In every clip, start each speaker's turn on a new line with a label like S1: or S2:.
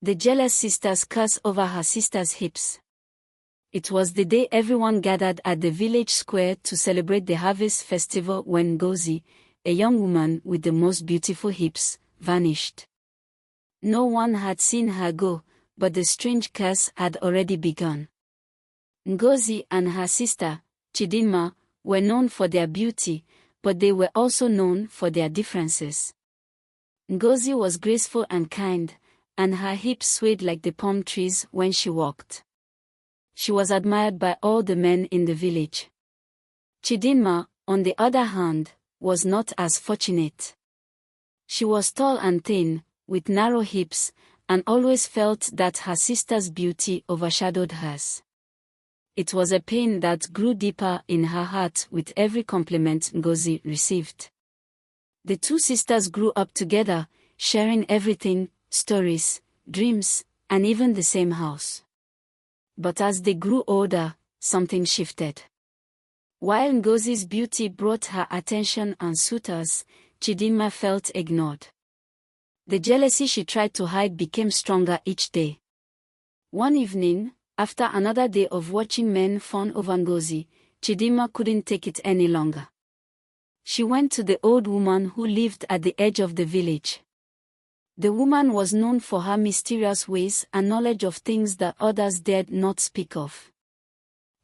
S1: The jealous sisters curse over her sister's hips. It was the day everyone gathered at the village square to celebrate the harvest festival when Ngozi, a young woman with the most beautiful hips, vanished. No one had seen her go, but the strange curse had already begun. Ngozi and her sister, Chidinma, were known for their beauty, but they were also known for their differences. Ngozi was graceful and kind, and her hips swayed like the palm trees when she walked. She was admired by all the men in the village. Chidinma, on the other hand, was not as fortunate. She was tall and thin, with narrow hips, and always felt that her sister's beauty overshadowed hers. It was a pain that grew deeper in her heart with every compliment Ngozi received. The two sisters grew up together, sharing everything, stories, dreams, and even the same house. But as they grew older, something shifted. While Ngozi's beauty brought her attention and suitors, Chidinma felt ignored. The jealousy she tried to hide became stronger each day. One evening, after another day of watching men fawn over Ngozi, Chidinma couldn't take it any longer. She went to the old woman who lived at the edge of the village. The woman was known for her mysterious ways and knowledge of things that others dared not speak of.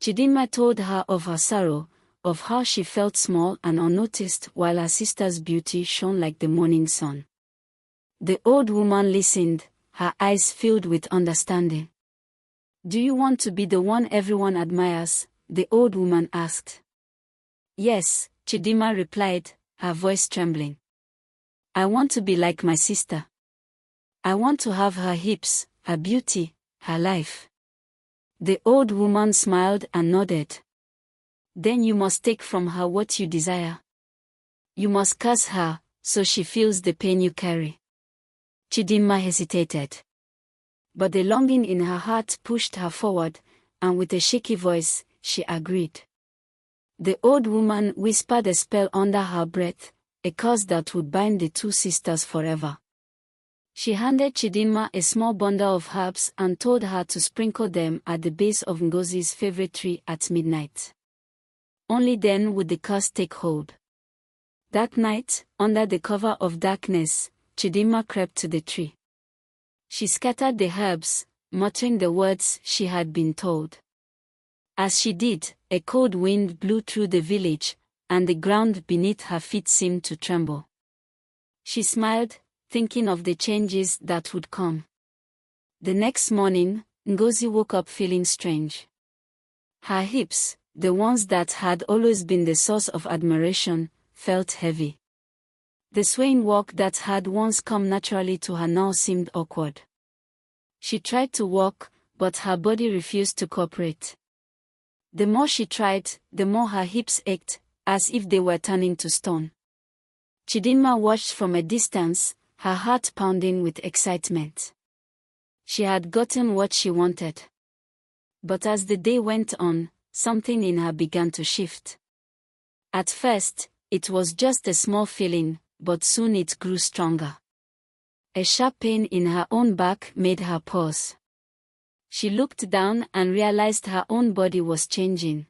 S1: Chidinma told her of her sorrow, of how she felt small and unnoticed while her sister's beauty shone like the morning sun. The old woman listened, her eyes filled with understanding. "Do you want to be the one everyone admires?" the old woman asked. "Yes," Chidinma replied, her voice trembling. "I want to be like my sister. I want to have her hips, her beauty, her life." The old woman smiled and nodded. "Then you must take from her what you desire. You must curse her, so she feels the pain you carry." Chidinma hesitated. But the longing in her heart pushed her forward, and with a shaky voice, she agreed. The old woman whispered a spell under her breath, a curse that would bind the two sisters forever. She handed Chidinma a small bundle of herbs and told her to sprinkle them at the base of Ngozi's favorite tree at midnight. Only then would the curse take hold. That night, under the cover of darkness, Chidinma crept to the tree. She scattered the herbs, muttering the words she had been told. As she did, a cold wind blew through the village, and the ground beneath her feet seemed to tremble. She smiled, thinking of the changes that would come. The next morning, Ngozi woke up feeling strange. Her hips, the ones that had always been the source of admiration, felt heavy. The swaying walk that had once come naturally to her now seemed awkward. She tried to walk, but her body refused to cooperate. The more she tried, the more her hips ached, as if they were turning to stone. Chidinma watched from a distance, her heart pounding with excitement. She had gotten what she wanted. But as the day went on, something in her began to shift. At first, it was just a small feeling, but soon it grew stronger. A sharp pain in her own back made her pause. She looked down and realized her own body was changing.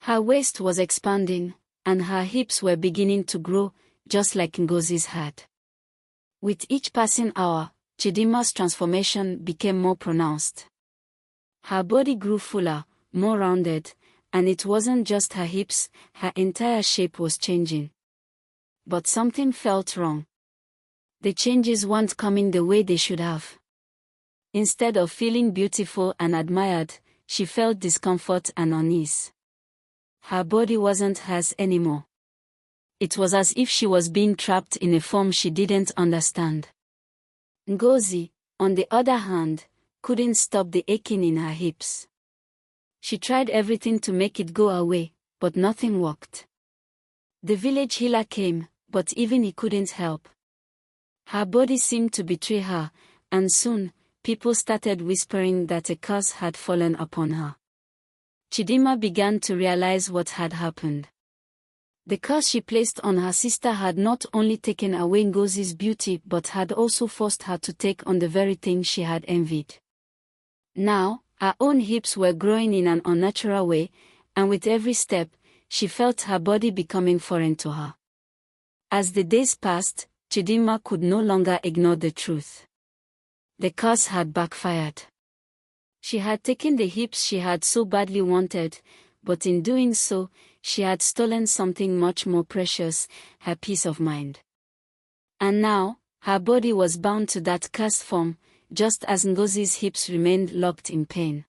S1: Her waist was expanding, and her hips were beginning to grow, just like Ngozi's had. With each passing hour, Chidinma's transformation became more pronounced. Her body grew fuller, more rounded, and it wasn't just her hips, her entire shape was changing. But something felt wrong. The changes weren't coming the way they should have. Instead of feeling beautiful and admired, she felt discomfort and unease. Her body wasn't hers anymore. It was as if she was being trapped in a form she didn't understand. Ngozi, on the other hand, couldn't stop the aching in her hips. She tried everything to make it go away, but nothing worked. The village healer came, but even he couldn't help. Her body seemed to betray her, and soon, people started whispering that a curse had fallen upon her. Chidinma began to realize what had happened. The curse she placed on her sister had not only taken away Ngozi's beauty but had also forced her to take on the very thing she had envied. Now, her own hips were growing in an unnatural way, and with every step, she felt her body becoming foreign to her. As the days passed, Chidinma could no longer ignore the truth. The curse had backfired. She had taken the hips she had so badly wanted, but in doing so, she had stolen something much more precious, her peace of mind. And now, her body was bound to that cursed form, just as Ngozi's hips remained locked in pain.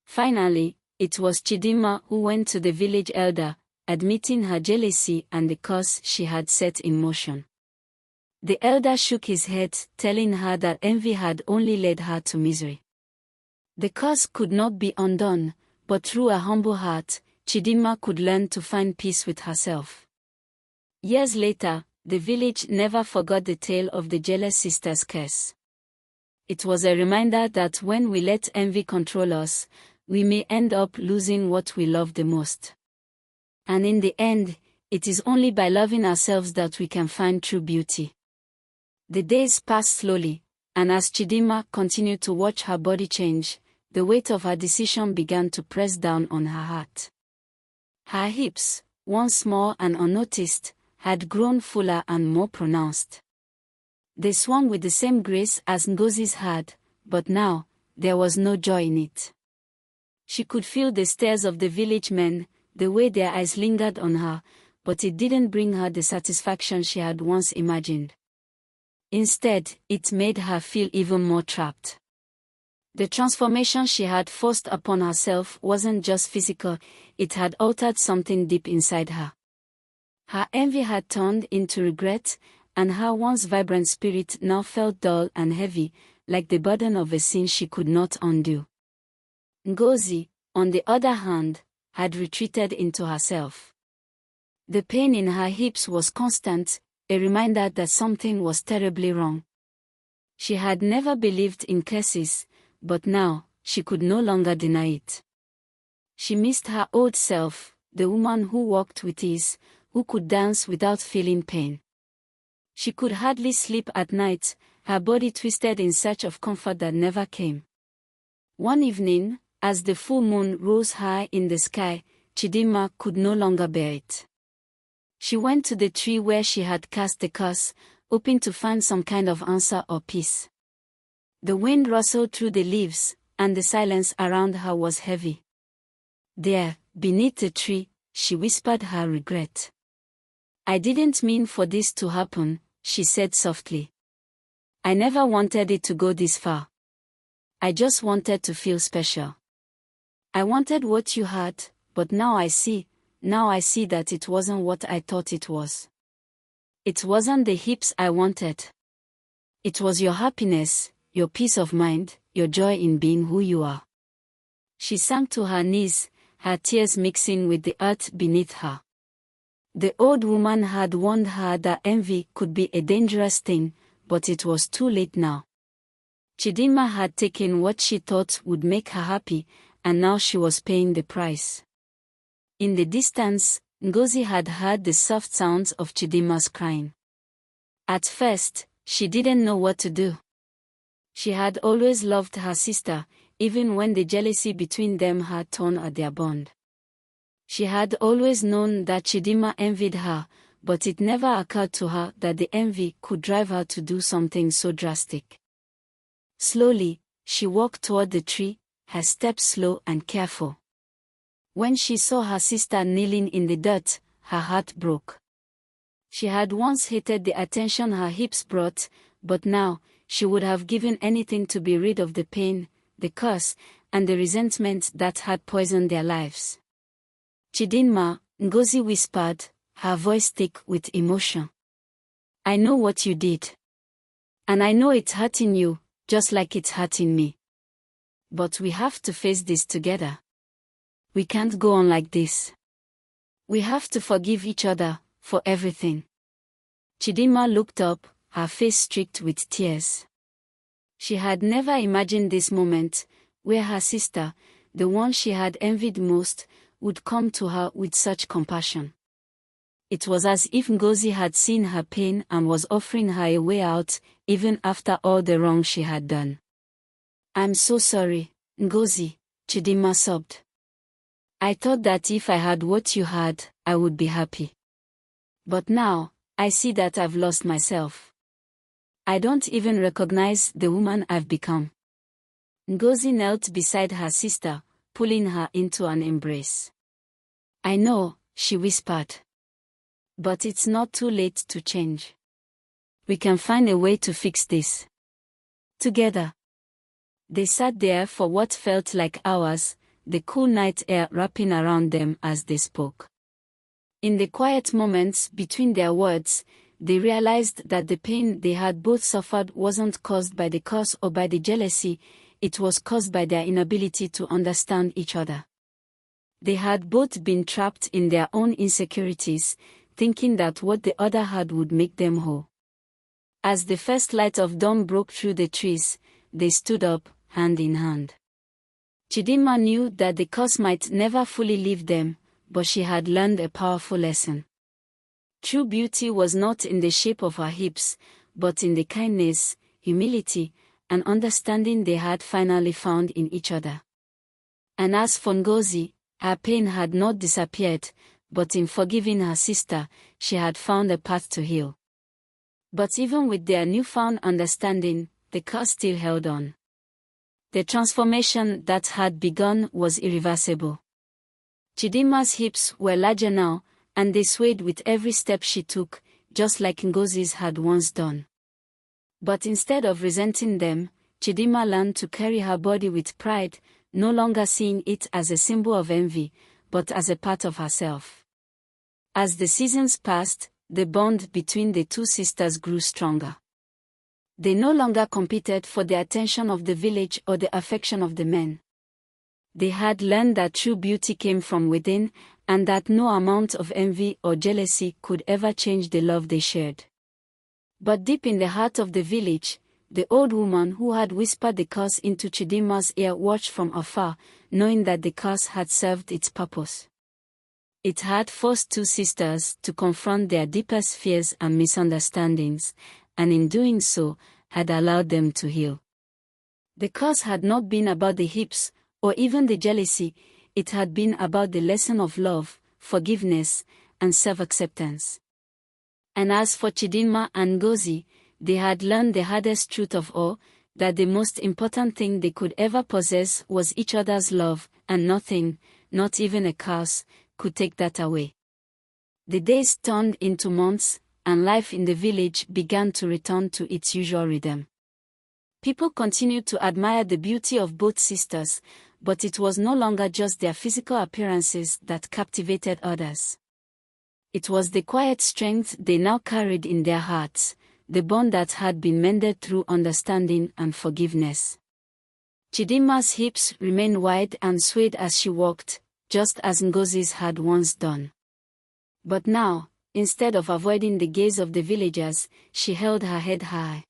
S1: Finally, it was Chidinma who went to the village elder, admitting her jealousy and the curse she had set in motion. The elder shook his head, telling her that envy had only led her to misery. The curse could not be undone, but through a humble heart, Chidinma could learn to find peace with herself. Years later, the village never forgot the tale of the jealous sister's curse. It was a reminder that when we let envy control us, we may end up losing what we love the most. And in the end, it is only by loving ourselves that we can find true beauty. The days passed slowly, and as Chidinma continued to watch her body change, the weight of her decision began to press down on her heart. Her hips, once small and unnoticed, had grown fuller and more pronounced. They swung with the same grace as Ngozi's had, but now, there was no joy in it. She could feel the stares of the village men, the way their eyes lingered on her, but it didn't bring her the satisfaction she had once imagined. Instead, it made her feel even more trapped. The transformation she had forced upon herself wasn't just physical, it had altered something deep inside her. Her envy had turned into regret, and her once vibrant spirit now felt dull and heavy, like the burden of a sin she could not undo. Ngozi, on the other hand, had retreated into herself. The pain in her hips was constant, a reminder that something was terribly wrong. She had never believed in curses, but now, she could no longer deny it. She missed her old self, the woman who walked with ease, who could dance without feeling pain. She could hardly sleep at night, her body twisted in search of comfort that never came. One evening, as the full moon rose high in the sky, Chidinma could no longer bear it. She went to the tree where she had cast the curse, hoping to find some kind of answer or peace. The wind rustled through the leaves, and the silence around her was heavy. There, beneath the tree, she whispered her regret. "I didn't mean for this to happen," she said softly. "I never wanted it to go this far. I just wanted to feel special. I wanted what you had, but now I see that it wasn't what I thought it was. It wasn't the hips I wanted. It was your happiness, your peace of mind, your joy in being who you are." She sank to her knees, her tears mixing with the earth beneath her. The old woman had warned her that envy could be a dangerous thing, but it was too late now. Chidinma had taken what she thought would make her happy, and now she was paying the price. In the distance, Ngozi had heard the soft sounds of Chidinma's crying. At first, she didn't know what to do. She had always loved her sister, even when the jealousy between them had torn at their bond. She had always known that Chidinma envied her, but it never occurred to her that the envy could drive her to do something so drastic. Slowly, she walked toward the tree, her steps slow and careful. When she saw her sister kneeling in the dirt, her heart broke. She had once hated the attention her hips brought, but now, she would have given anything to be rid of the pain, the curse, and the resentment that had poisoned their lives. "Chidinma," Ngozi whispered, her voice thick with emotion. "I know what you did. And I know it's hurting you, just like it's hurting me. But we have to face this together. We can't go on like this. We have to forgive each other, for everything." Chidinma looked up, her face streaked with tears. She had never imagined this moment, where her sister, the one she had envied most, would come to her with such compassion. It was as if Ngozi had seen her pain and was offering her a way out, even after all the wrong she had done. "I'm so sorry, Ngozi," Chidinma sobbed. "I thought that if I had what you had, I would be happy. But now, I see that I've lost myself. I don't even recognize the woman I've become." Ngozi knelt beside her sister, pulling her into an embrace. "I know," she whispered. "But it's not too late to change. We can find a way to fix this. Together." They sat there for what felt like hours, the cool night air wrapping around them as they spoke. In the quiet moments between their words, they realized that the pain they had both suffered wasn't caused by the curse or by the jealousy, it was caused by their inability to understand each other. They had both been trapped in their own insecurities, thinking that what the other had would make them whole. As the first light of dawn broke through the trees, they stood up, hand in hand. Chidinma knew that the curse might never fully leave them, but she had learned a powerful lesson. True beauty was not in the shape of her hips, but in the kindness, humility, and understanding they had finally found in each other. And as for Ngozi, her pain had not disappeared, but in forgiving her sister, she had found a path to heal. But even with their newfound understanding, the curse still held on. The transformation that had begun was irreversible. Chidinma's hips were larger now, and they swayed with every step she took, just like Ngozi's had once done. But instead of resenting them, Chidinma learned to carry her body with pride, no longer seeing it as a symbol of envy, but as a part of herself. As the seasons passed, the bond between the two sisters grew stronger. They no longer competed for the attention of the village or the affection of the men. They had learned that true beauty came from within, and that no amount of envy or jealousy could ever change the love they shared. But deep in the heart of the village, the old woman who had whispered the curse into Chidinma's ear watched from afar, knowing that the curse had served its purpose. It had forced two sisters to confront their deepest fears and misunderstandings, and in doing so, had allowed them to heal. The curse had not been about the hips, or even the jealousy, it had been about the lesson of love, forgiveness, and self-acceptance. And as for Chidinma and Ngozi, they had learned the hardest truth of all, that the most important thing they could ever possess was each other's love, and nothing, not even a curse, could take that away. The days turned into months, and life in the village began to return to its usual rhythm. People continued to admire the beauty of both sisters, but it was no longer just their physical appearances that captivated others. It was the quiet strength they now carried in their hearts, the bond that had been mended through understanding and forgiveness. Chidinma's hips remained wide and swayed as she walked, just as Ngozi's had once done. But now, instead of avoiding the gaze of the villagers, she held her head high.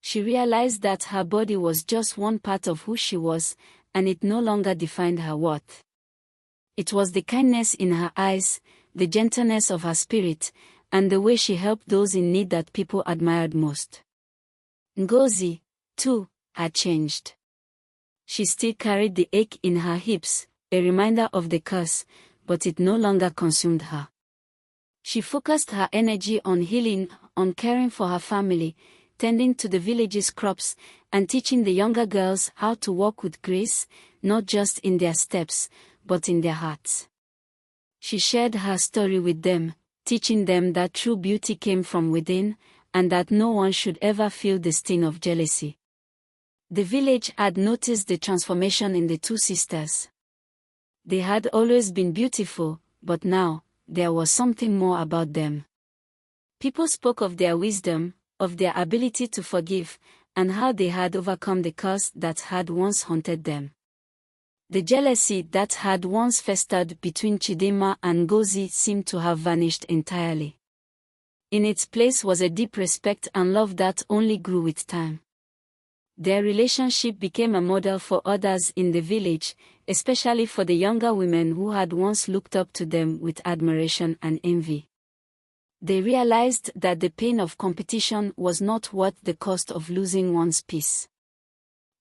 S1: She realized that her body was just one part of who she was, and it no longer defined her worth. It was the kindness in her eyes, the gentleness of her spirit, and the way she helped those in need that people admired most. Ngozi, too, had changed. She still carried the ache in her hips, a reminder of the curse, but it no longer consumed her. She focused her energy on healing, on caring for her family, tending to the village's crops, and teaching the younger girls how to walk with grace, not just in their steps, but in their hearts. She shared her story with them, teaching them that true beauty came from within, and that no one should ever feel the sting of jealousy. The village had noticed the transformation in the two sisters. They had always been beautiful, but now, there was something more about them. People spoke of their wisdom, of their ability to forgive, and how they had overcome the curse that had once haunted them. The jealousy that had once festered between Chidinma and Ngozi seemed to have vanished entirely. In its place was a deep respect and love that only grew with time. Their relationship became a model for others in the village, especially for the younger women who had once looked up to them with admiration and envy. They realized that the pain of competition was not worth the cost of losing one's peace.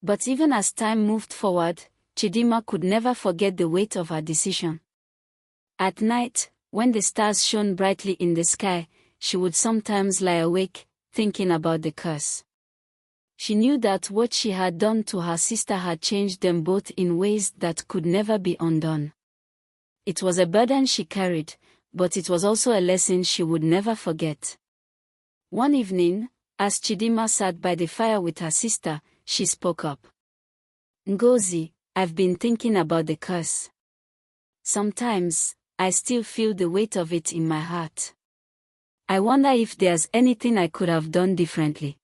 S1: But even as time moved forward, Chidinma could never forget the weight of her decision. At night, when the stars shone brightly in the sky, she would sometimes lie awake, thinking about the curse. She knew that what she had done to her sister had changed them both in ways that could never be undone. It was a burden she carried, but it was also a lesson she would never forget. One evening, as Chidinma sat by the fire with her sister, she spoke up. "Ngozi, I've been thinking about the curse. Sometimes, I still feel the weight of it in my heart. I wonder if there's anything I could have done differently."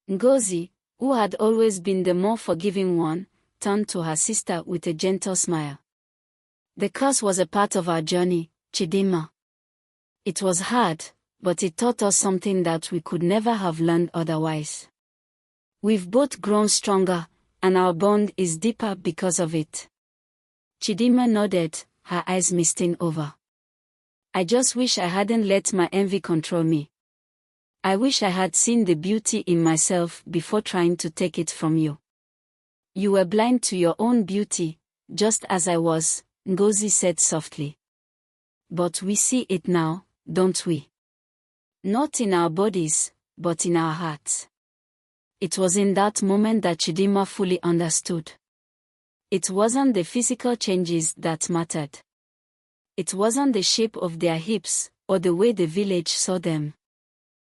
S1: Ngozi, who had always been the more forgiving one, turned to her sister with a gentle smile. "The curse was a part of our journey, Chidinma. It was hard, but it taught us something that we could never have learned otherwise. We've both grown stronger, and our bond is deeper because of it." Chidinma nodded, her eyes misting over. "I just wish I hadn't let my envy control me. I wish I had seen the beauty in myself before trying to take it from you. You were blind to your own beauty, just as I was," Ngozi said softly. "But we see it now, don't we? Not in our bodies, but in our hearts." It was in that moment that Chidinma fully understood. It wasn't the physical changes that mattered. It wasn't the shape of their hips, or the way the village saw them.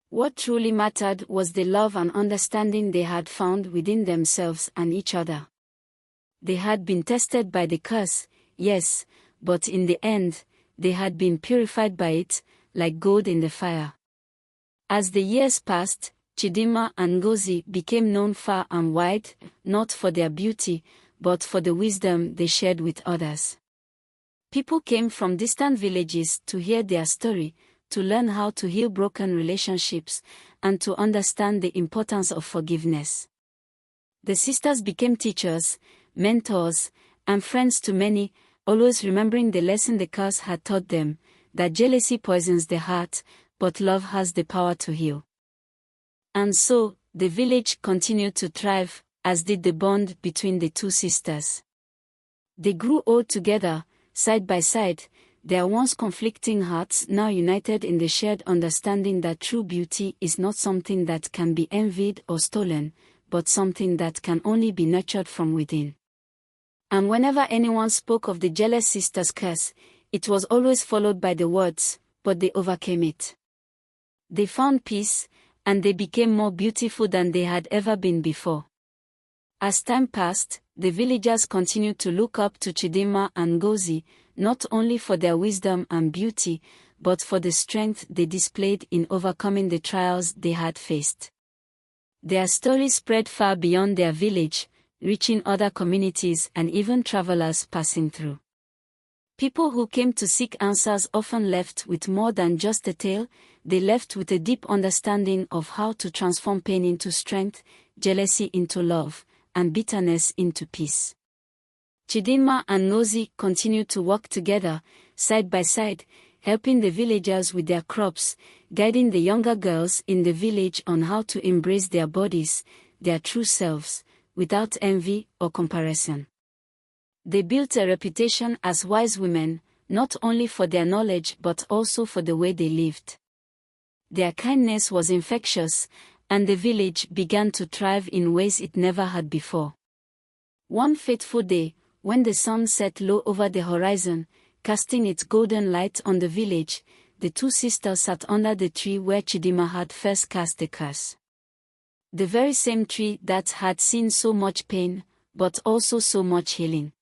S1: What truly mattered was the love and understanding they had found within themselves and each other. They had been tested by the curse, yes, but in the end, they had been purified by it, like gold in the fire. As the years passed, Chidinma and Ngozi became known far and wide, not for their beauty, but for the wisdom they shared with others. People came from distant villages to hear their story, to learn how to heal broken relationships, and to understand the importance of forgiveness. The sisters became teachers, mentors, and friends to many, always remembering the lesson the curse had taught them, that jealousy poisons the heart, but love has the power to heal. And so, the village continued to thrive, as did the bond between the two sisters. They grew old together, side by side, their once conflicting hearts now united in the shared understanding that true beauty is not something that can be envied or stolen, but something that can only be nurtured from within. And whenever anyone spoke of the jealous sisters' curse, it was always followed by the words, "But they overcame it. They found peace, and they became more beautiful than they had ever been before." As time passed, the villagers continued to look up to Chidinma and Ngozi, not only for their wisdom and beauty, but for the strength they displayed in overcoming the trials they had faced. Their stories spread far beyond their village, reaching other communities and even travelers passing through. People who came to seek answers often left with more than just a tale, they left with a deep understanding of how to transform pain into strength, jealousy into love, and bitterness into peace. Chidinma and Ngozi continued to work together, side by side, helping the villagers with their crops, guiding the younger girls in the village on how to embrace their bodies, their true selves, without envy or comparison. They built a reputation as wise women, not only for their knowledge but also for the way they lived. Their kindness was infectious, and the village began to thrive in ways it never had before. One fateful day, when the sun set low over the horizon, casting its golden light on the village, the two sisters sat under the tree where Chidinma had first cast the curse. The very same tree that had seen so much pain, but also so much healing.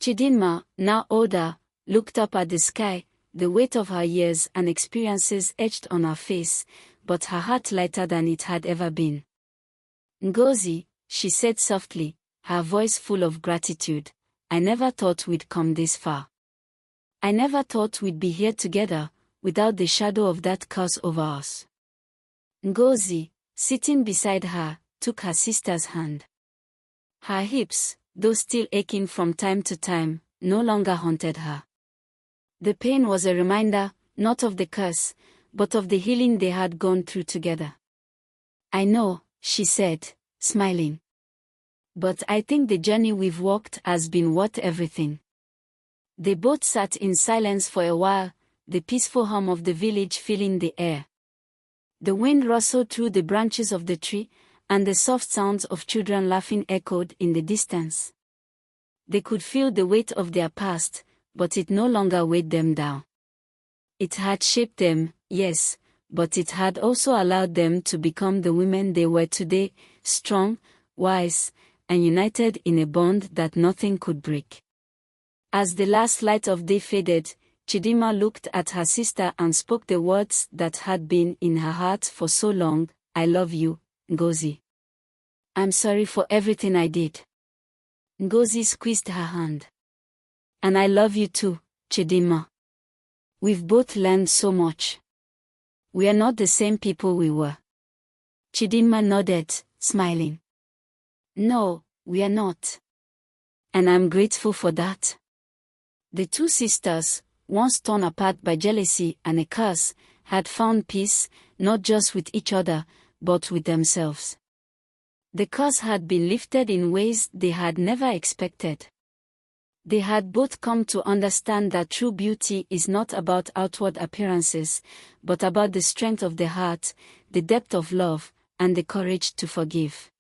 S1: Chidinma, now older, looked up at the sky, the weight of her years and experiences etched on her face, but her heart lighter than it had ever been. "Ngozi," she said softly, her voice full of gratitude, "I never thought we'd come this far. I never thought we'd be here together, without the shadow of that curse over us." Ngozi, sitting beside her, took her sister's hand. Her hips, though still aching from time to time, no longer haunted her. The pain was a reminder, not of the curse, but of the healing they had gone through together. "I know," she said, smiling. "But I think the journey we've walked has been worth everything." They both sat in silence for a while, the peaceful hum of the village filling the air. The wind rustled through the branches of the tree, and the soft sounds of children laughing echoed in the distance. They could feel the weight of their past, but it no longer weighed them down. It had shaped them, yes, but it had also allowed them to become the women they were today, strong, wise, and united in a bond that nothing could break. As the last light of day faded, Chidinma looked at her sister and spoke the words that had been in her heart for so long, "I love you, Ngozi. I'm sorry for everything I did." Ngozi squeezed her hand. "And I love you too, Chidinma. We've both learned so much. We are not the same people we were." Chidinma nodded, smiling. "No, we are not. And I'm grateful for that." The two sisters, once torn apart by jealousy and a curse, had found peace, not just with each other, but with themselves. The curse had been lifted in ways they had never expected. They had both come to understand that true beauty is not about outward appearances, but about the strength of the heart, the depth of love, and the courage to forgive.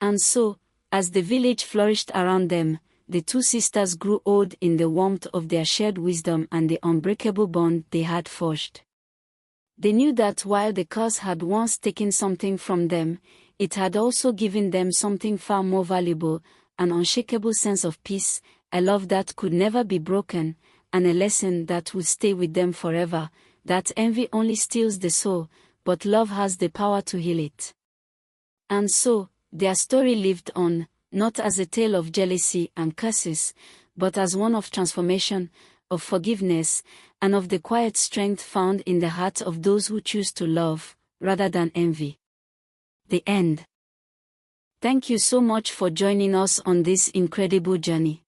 S1: And so, as the village flourished around them, the two sisters grew old in the warmth of their shared wisdom and the unbreakable bond they had forged. They knew that while the curse had once taken something from them, it had also given them something far more valuable, an unshakable sense of peace, a love that could never be broken, and a lesson that would stay with them forever, that envy only steals the soul, but love has the power to heal it. And so, their story lived on, not as a tale of jealousy and curses, but as one of transformation, of forgiveness, and of the quiet strength found in the heart of those who choose to love, rather than envy. The end. Thank you so much for joining us on this incredible journey.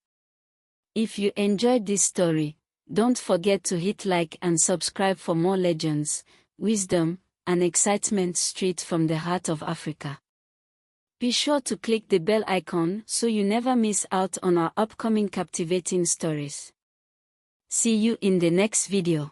S1: If you enjoyed this story, don't forget to hit like and subscribe for more legends, wisdom, and excitement straight from the heart of Africa. Be sure to click the bell icon so you never miss out on our upcoming captivating stories. See you in the next video.